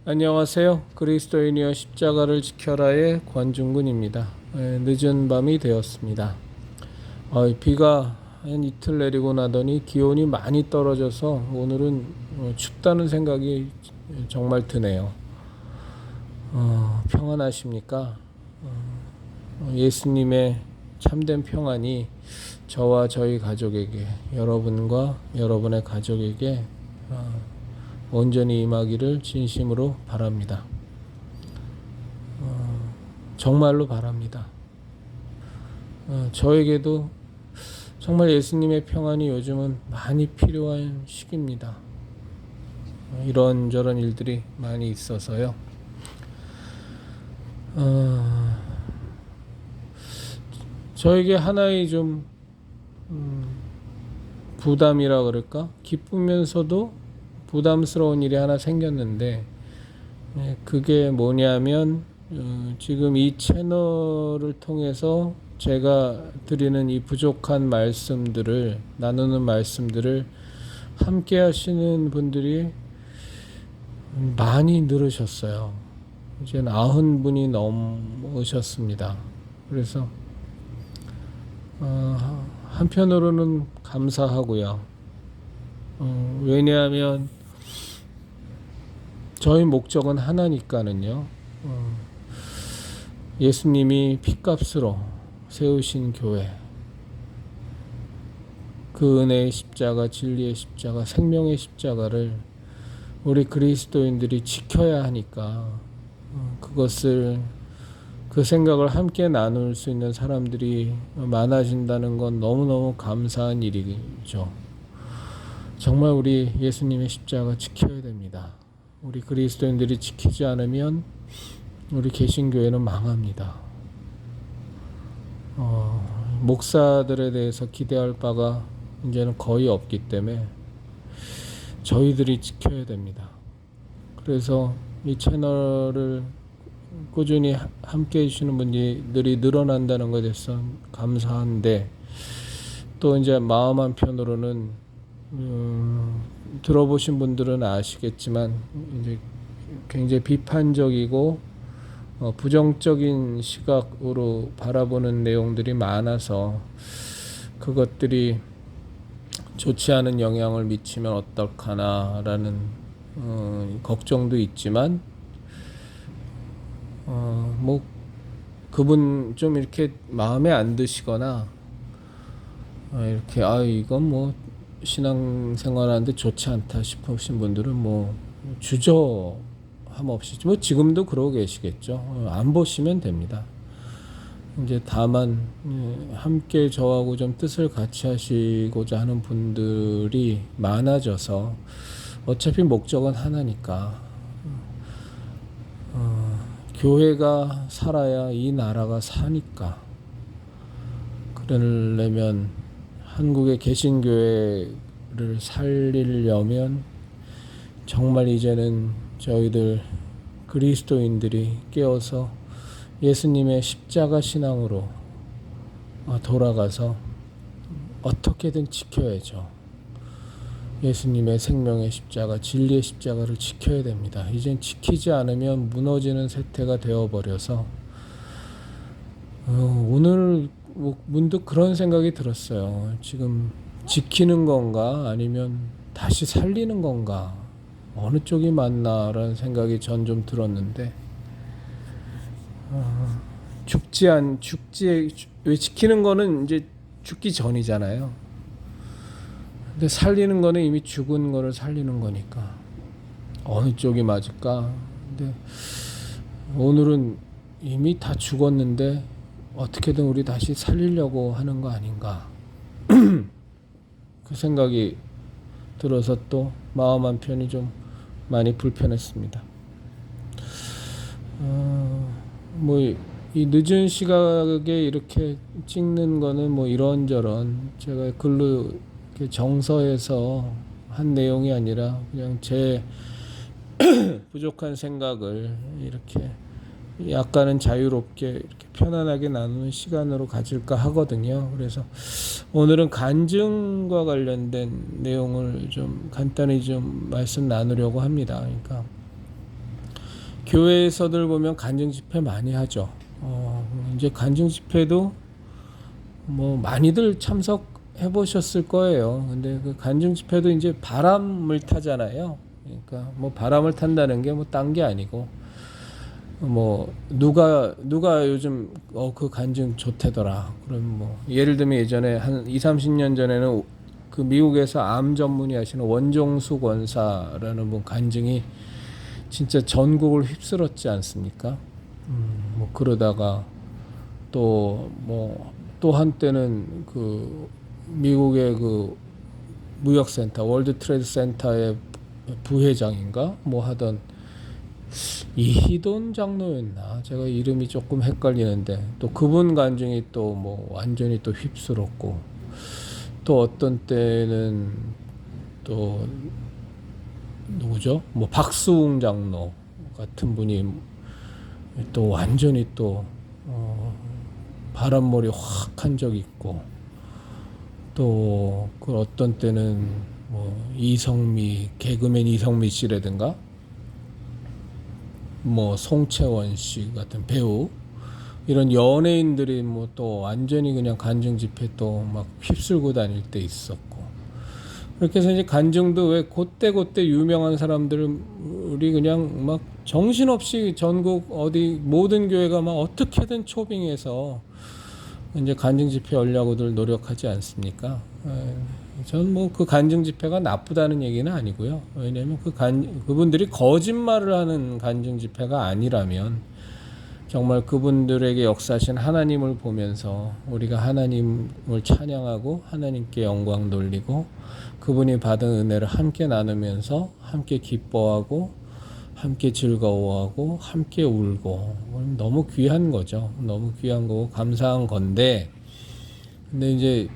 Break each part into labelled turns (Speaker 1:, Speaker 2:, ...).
Speaker 1: 안녕하세요. 그리스도인이여 십자가를 지켜라의 권중근입니다. 늦은 밤이 되었습니다. 비가 한 이틀 내리고 나더니 기온이 많이 떨어져서 오늘은 춥다는 생각이 정말 드네요. 평안하십니까? 예수님의 참된 평안이 저와 저희 가족에게, 여러분과 여러분의 가족에게 온전히 임하기를 진심으로 바랍니다. 정말로 바랍니다. 저에게도 정말 예수님의 평안이 요즘은 많이 필요한 시기입니다. 이런저런 일들이 많이 있어서요. 저에게 하나의 좀 부담이라 그럴까? 기쁘면서도 부담스러운 일이 하나 생겼는데, 그게 뭐냐면 지금 이 채널을 통해서 제가 드리는 이 부족한 말씀들을, 나누는 말씀들을 함께 하시는 분들이 많이 늘으셨어요. 이제는 90분이 넘으셨습니다. 그래서 한편으로는 감사하고요. 왜냐하면 저희 목적은 하나니까는요. 예수님이 핏값으로 세우신 교회, 그 은혜의 십자가, 진리의 십자가, 생명의 십자가를 우리 그리스도인들이 지켜야 하니까 그 생각을 함께 나눌 수 있는 사람들이 많아진다는 건 너무너무 감사한 일이죠. 정말 우리 예수님의 십자가 지켜야 됩니다. 우리 그리스도인들이 지키지 않으면 우리 개신교회는 망합니다. 목사들에 대해서 기대할 바가 이제는 거의 없기 때문에 저희들이 지켜야 됩니다. 그래서 이 채널을 꾸준히 함께 해주시는 분들이 늘어난다는 것에 대해서 감사한데, 또 이제 마음 한편으로는 들어보신 분들은 아시겠지만 이제 굉장히 비판적이고 부정적인 시각으로 바라보는 내용들이 많아서 그것들이 좋지 않은 영향을 미치면 어떡하나라는 걱정도 있지만, 뭐 그분 좀 이렇게 마음에 안 드시거나 이렇게 이건 뭐 신앙생활하는데 좋지 않다 싶으신 분들은 뭐 주저함 없이, 뭐 지금도 그러고 계시겠죠. 안 보시면 됩니다. 이제 다만 함께 저하고 좀 뜻을 같이 하시고자 하는 분들이 많아져서, 어차피 목적은 하나니까 교회가 살아야 이 나라가 사니까, 그러려면 한국의 개신교회를 살리려면 정말 이제는 저희들 그리스도인들이 깨어서 예수님의 십자가 신앙으로 돌아가서 어떻게든 지켜야죠. 예수님의 생명의 십자가, 진리의 십자가를 지켜야 됩니다. 이젠 지키지 않으면 무너지는 세태가 되어버려서 오늘 문득 그런 생각이 들었어요. 지금 지키는 건가 아니면 다시 살리는 건가, 어느 쪽이 맞나라는 생각이 전 좀 들었는데, 왜 지키는 거는 이제 죽기 전이잖아요. 근데 살리는 거는 이미 죽은 거를 살리는 거니까 어느 쪽이 맞을까? 근데 오늘은 이미 다 죽었는데 어떻게든 우리 다시 살리려고 하는 거 아닌가, 그 생각이 들어서 또 마음 한편이 좀 많이 불편했습니다. 뭐 이 늦은 시각에 이렇게 찍는 거는 뭐 이런저런 제가 글로 정서해서 한 내용이 아니라 그냥 제 부족한 생각을 이렇게 약간은 자유롭게 이렇게 편안하게 나누는 시간으로 가질까 하거든요. 그래서 오늘은 간증과 관련된 내용을 좀 간단히 좀 말씀 나누려고 합니다. 그러니까 교회에서들 보면 간증 집회 많이 하죠. 이제 간증 집회도 뭐 많이들 참석해 보셨을 거예요. 근데 그 간증 집회도 이제 바람을 타잖아요. 그러니까 뭐 바람을 탄다는 게 뭐 딴 게 아니고 뭐 누가 요즘 그 간증 좋대더라. 그럼 뭐 예를 들면 예전에 한 2, 30년 전에는 그 미국에서 암 전문의 하시는 원종수 권사라는 분 간증이 진짜 전국을 휩쓸었지 않습니까? 뭐 그러다가 또 한때는 그 미국의 그 무역센터 월드 트레이드 센터의 부회장인가 뭐 하던 이희돈 장로였나 제가 이름이 조금 헷갈리는데 또 그분 간증이 또 뭐 완전히 또 휩쓸었고 또 어떤 때는 또 누구죠? 뭐 박수웅 장로 같은 분이 또 완전히 또 바람머리 확 한 적 있고 또 그 어떤 때는 뭐 이성미 개그맨 이성미 씨라든가 뭐 송채원 씨 같은 배우 이런 연예인들이 뭐 또 완전히 그냥 간증 집회 또 막 휩쓸고 다닐 때 있었고 그렇게 해서 이제 간증도 왜 그때 유명한 사람들을 우리 그냥 막 정신없이 전국 어디 모든 교회가 막 어떻게든 초빙해서 이제 간증 집회 하려고들 노력하지 않습니까? 저는 뭐 그 간증 집회가 나쁘다는 얘기는 아니고요. 왜냐하면 그분들이 거짓말을 하는 간증 집회가 아니라면 정말 그분들에게 역사하신 하나님을 보면서 우리가 하나님을 찬양하고 하나님께 영광 돌리고 그분이 받은 은혜를 함께 나누면서 함께 기뻐하고 함께 즐거워하고 함께 울고 너무 귀한 거죠. 너무 귀한 거고 감사한 건데 근데 이제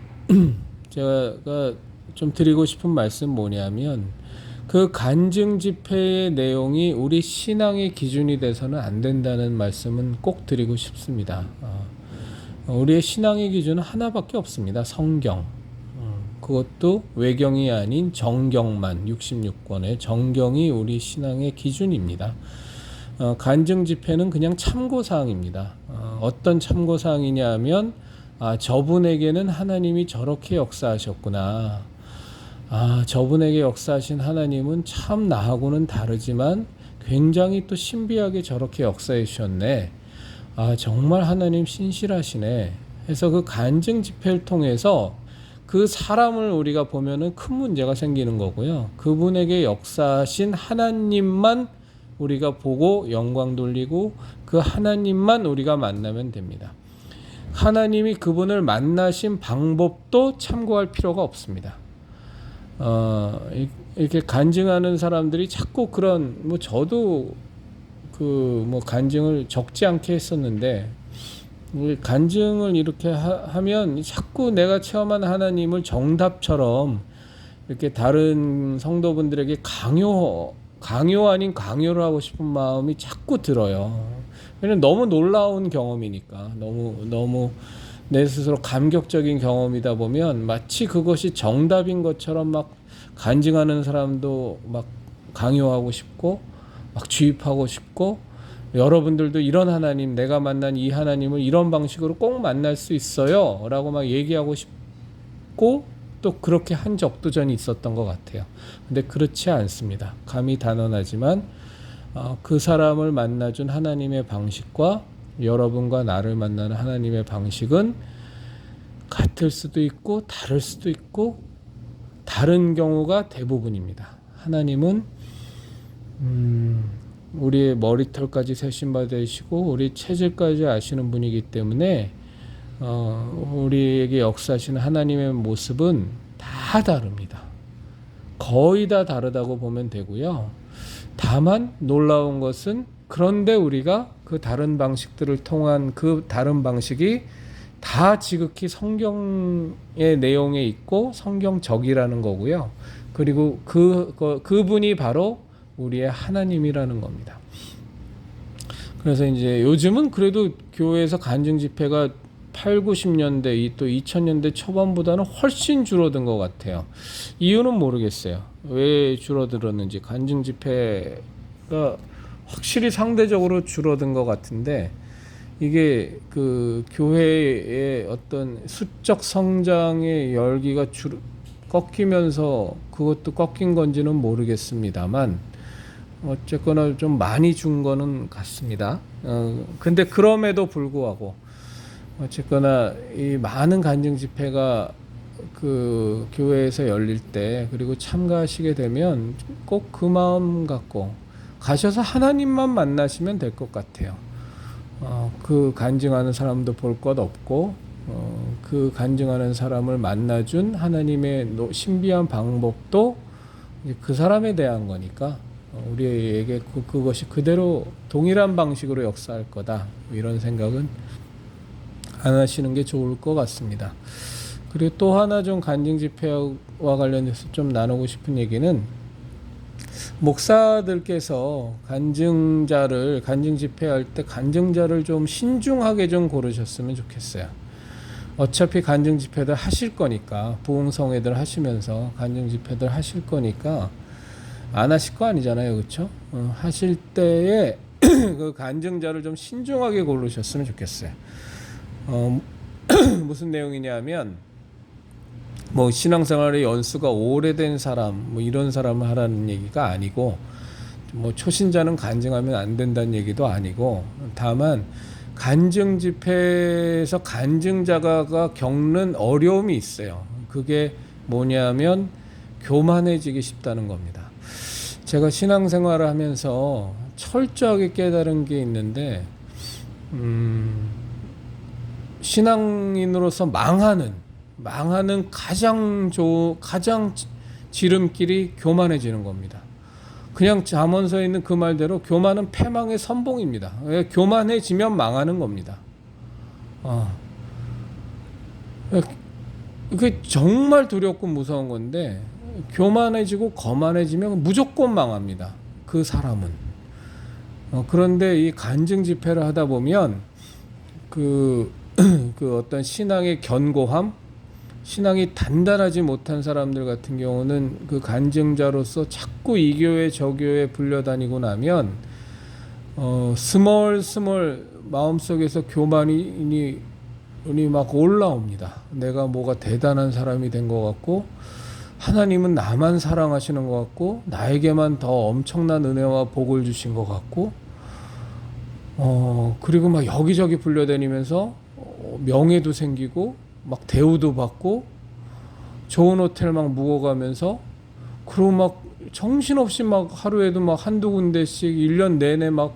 Speaker 1: 제가 좀 드리고 싶은 말씀 뭐냐면 그 간증 집회의 내용이 우리 신앙의 기준이 돼서는 안 된다는 말씀은 꼭 드리고 싶습니다. 우리의 신앙의 기준은 하나밖에 없습니다. 성경. 그것도 외경이 아닌 정경만 66권의 정경이 우리 신앙의 기준입니다. 간증 집회는 그냥 참고사항입니다. 어떤 참고사항이냐 하면 저분에게는 하나님이 저렇게 역사하셨구나. 저분에게 역사하신 하나님은 참 나하고는 다르지만 굉장히 또 신비하게 저렇게 역사해 주셨네. 정말 하나님 신실하시네. 해서 그 간증 집회를 통해서 그 사람을 우리가 보면은 큰 문제가 생기는 거고요. 그분에게 역사하신 하나님만 우리가 보고 영광 돌리고 그 하나님만 우리가 만나면 됩니다. 하나님이 그분을 만나신 방법도 참고할 필요가 없습니다. 이렇게 간증하는 사람들이 자꾸 그런 뭐 저도 그 뭐 간증을 적지 않게 했었는데 간증을 이렇게 하면 자꾸 내가 체험한 하나님을 정답처럼 이렇게 다른 성도분들에게 강요 아닌 강요를 하고 싶은 마음이 자꾸 들어요. 왜냐면 너무 놀라운 경험이니까 너무 내 스스로 감격적인 경험이다 보면 마치 그것이 정답인 것처럼 막 간증하는 사람도 막 강요하고 싶고 막 주입하고 싶고 여러분들도 이런 하나님 내가 만난 이 하나님을 이런 방식으로 꼭 만날 수 있어요 라고 막 얘기하고 싶고 또 그렇게 한 적도 전에 있었던 것 같아요. 근데 그렇지 않습니다. 감히 단언하지만 그 사람을 만나준 하나님의 방식과 여러분과 나를 만나는 하나님의 방식은 같을 수도 있고 다를 수도 있고 다른 경우가 대부분입니다. 하나님은 우리의 머리털까지 세신 바 되시고 우리 체질까지 아시는 분이기 때문에 우리에게 역사하시는 하나님의 모습은 다 다릅니다. 거의 다 다르다고 보면 되고요. 다만 놀라운 것은 그런데 우리가 그 다른 방식들을 통한 그 다른 방식이 다 지극히 성경의 내용에 있고 성경적이라는 거고요. 그리고 그분이 바로 우리의 하나님이라는 겁니다. 그래서 이제 요즘은 그래도 교회에서 간증 집회가 8, 90년대 또 2000년대 초반보다는 훨씬 줄어든 것 같아요. 이유는 모르겠어요. 왜 줄어들었는지 간증 집회가 확실히 상대적으로 줄어든 것 같은데 이게 그 교회의 어떤 수적 성장의 열기가 꺾이면서 그것도 꺾인 건지는 모르겠습니다만 어쨌거나 좀 많이 준 거는 같습니다. 근데 그럼에도 불구하고 어쨌거나 이 많은 간증 집회가 그 교회에서 열릴 때 그리고 참가하시게 되면 꼭 그 마음 갖고 가셔서 하나님만 만나시면 될 것 같아요. 그 간증하는 사람도 볼 것 없고 그 간증하는 사람을 만나준 하나님의 신비한 방법도 그 사람에 대한 거니까 우리에게 그것이 그대로 동일한 방식으로 역사할 거다 이런 생각은 안 하시는 게 좋을 것 같습니다. 그리고 또 하나 좀 간증 집회와 관련해서 좀 나누고 싶은 얘기는 목사들께서 간증 집회할 때 간증자를 좀 신중하게 좀 고르셨으면 좋겠어요. 어차피 간증 집회들 하실 거니까 부흥성회들 하시면서 간증 집회들 하실 거니까 안 하실 거 아니잖아요, 그렇죠? 하실 때에 그 간증자를 좀 신중하게 고르셨으면 좋겠어요. 무슨 내용이냐면 뭐 신앙생활의 연수가 오래된 사람 뭐 이런 사람을 하라는 얘기가 아니고 뭐 초신자는 간증하면 안 된다는 얘기도 아니고 다만 간증 집회에서 간증자가 겪는 어려움이 있어요. 그게 뭐냐면 교만해지기 쉽다는 겁니다. 제가 신앙생활을 하면서 철저하게 깨달은 게 있는데 신앙인으로서 망하는 가장 지름길이 교만해지는 겁니다. 그냥 잠언서에 있는 그 말대로 교만은 패망의 선봉입니다. 교만해지면 망하는 겁니다. 그게 정말 두렵고 무서운 건데 교만해지고 거만해지면 무조건 망합니다. 그 사람은. 그런데 이 간증 집회를 하다 보면 그 어떤 신앙의 견고함, 신앙이 단단하지 못한 사람들 같은 경우는 그 간증자로서 자꾸 이 교회 저 교회 불려다니고 나면 스멀스멀 마음속에서 교만이 막 올라옵니다. 내가 뭐가 대단한 사람이 된 것 같고 하나님은 나만 사랑하시는 것 같고 나에게만 더 엄청난 은혜와 복을 주신 것 같고 그리고 막 여기저기 불려다니면서 명예도 생기고 막 대우도 받고 좋은 호텔 막 묵어가면서 그리고 막 정신없이 막 하루에도 막 한두 군데씩 1년 내내 막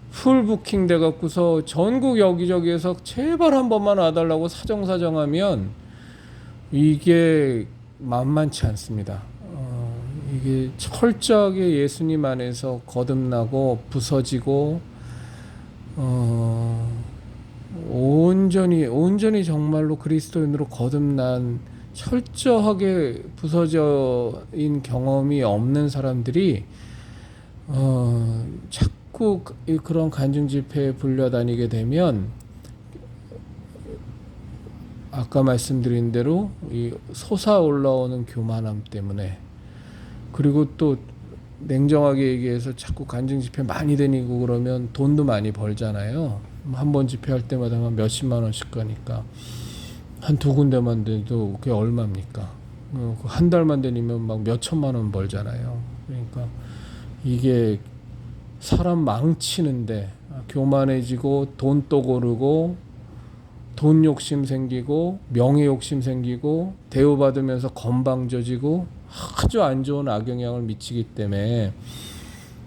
Speaker 1: 풀 부킹 돼 갖고서 전국 여기저기에서 제발 한 번만 와달라고 사정사정하면 이게 만만치 않습니다. 이게 철저하게 예수님 안에서 거듭나고 부서지고 온전히 정말로 그리스도인으로 거듭난 철저하게 부서져인 경험이 없는 사람들이 자꾸 그런 간증 집회에 불려다니게 되면 아까 말씀드린 대로 이 솟아올라오는 교만함 때문에 그리고 또 냉정하게 얘기해서 자꾸 간증 집회 많이 다니고 그러면 돈도 많이 벌잖아요. 한 번 집회할 때마다 몇십만 원씩 가니까 한 두 군데만 돼도 그게 얼마입니까? 한 달만 다니면 막 몇천만 원 벌잖아요. 그러니까 이게 사람 망치는데 교만해지고 돈도 고르고 돈 욕심 생기고 명예 욕심 생기고 대우받으면서 건방져지고 아주 안 좋은 악영향을 미치기 때문에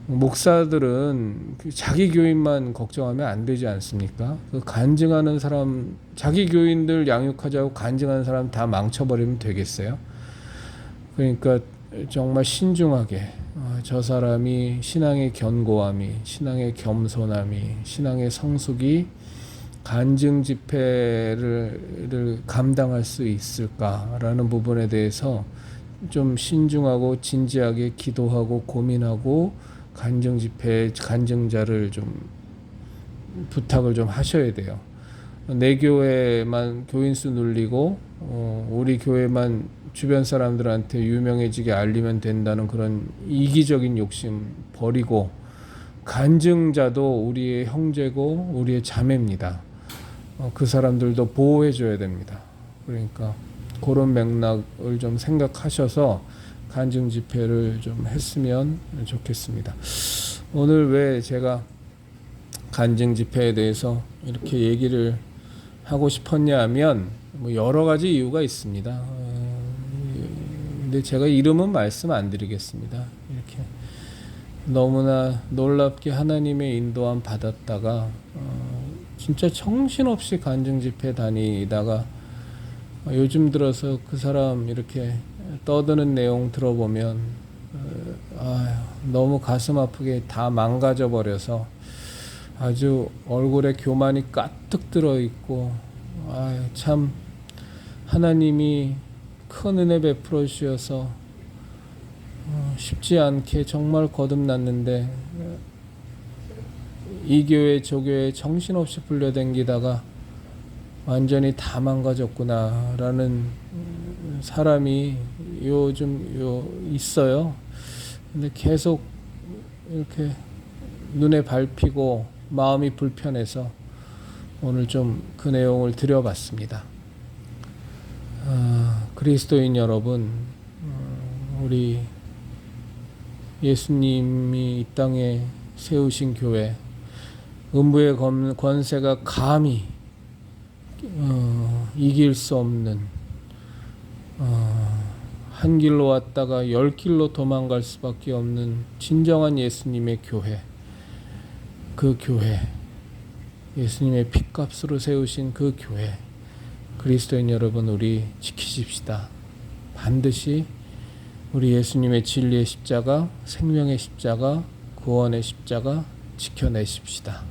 Speaker 1: 목사들은 자기 교인만 걱정하면 안 되지 않습니까? 그 간증하는 사람, 자기 교인들 양육하자고 간증하는 사람 다 망쳐버리면 되겠어요? 그러니까 정말 신중하게 저 사람이 신앙의 견고함이, 신앙의 겸손함이, 신앙의 성숙이 간증 집회를 감당할 수 있을까라는 부분에 대해서 좀 신중하고 진지하게 기도하고 고민하고 간증 집회 간증자를 좀 부탁을 좀 하셔야 돼요. 내 교회만 교인수 늘리고 우리 교회만 주변 사람들한테 유명해지게 알리면 된다는 그런 이기적인 욕심 버리고 간증자도 우리의 형제고 우리의 자매입니다. 그 사람들도 보호해 줘야 됩니다. 그러니까 그런 맥락을 좀 생각하셔서 간증 집회를 좀 했으면 좋겠습니다. 오늘 왜 제가 간증 집회에 대해서 이렇게 얘기를 하고 싶었냐 하면 뭐 여러 가지 이유가 있습니다. 근데 제가 이름은 말씀 안 드리겠습니다. 이렇게 너무나 놀랍게 하나님의 인도함 받았다가 진짜 정신없이 간증 집회 다니다가 요즘 들어서 그 사람 이렇게 떠드는 내용 들어보면 너무 가슴 아프게 다 망가져 버려서 아주 얼굴에 교만이 가득 들어있고 참 하나님이 큰 은혜 베풀어 주셔서 쉽지 않게 정말 거듭났는데 이 교회 저 교회 정신없이 불려댕기다가 완전히 다 망가졌구나라는 사람이 요즘 있어요. 근데 계속 이렇게 눈에 밟히고 마음이 불편해서 오늘 좀 그 내용을 드려봤습니다. 그리스도인 여러분, 우리 예수님이 이 땅에 세우신 교회, 음부의 권세가 감히 이길 수 없는 한 길로 왔다가 10길로 도망갈 수밖에 없는 진정한 예수님의 교회, 그 교회, 예수님의 핏값으로 세우신 그 교회, 그리스도인 여러분, 우리 지키십시다. 반드시 우리 예수님의 진리의 십자가, 생명의 십자가, 구원의 십자가 지켜내십시다.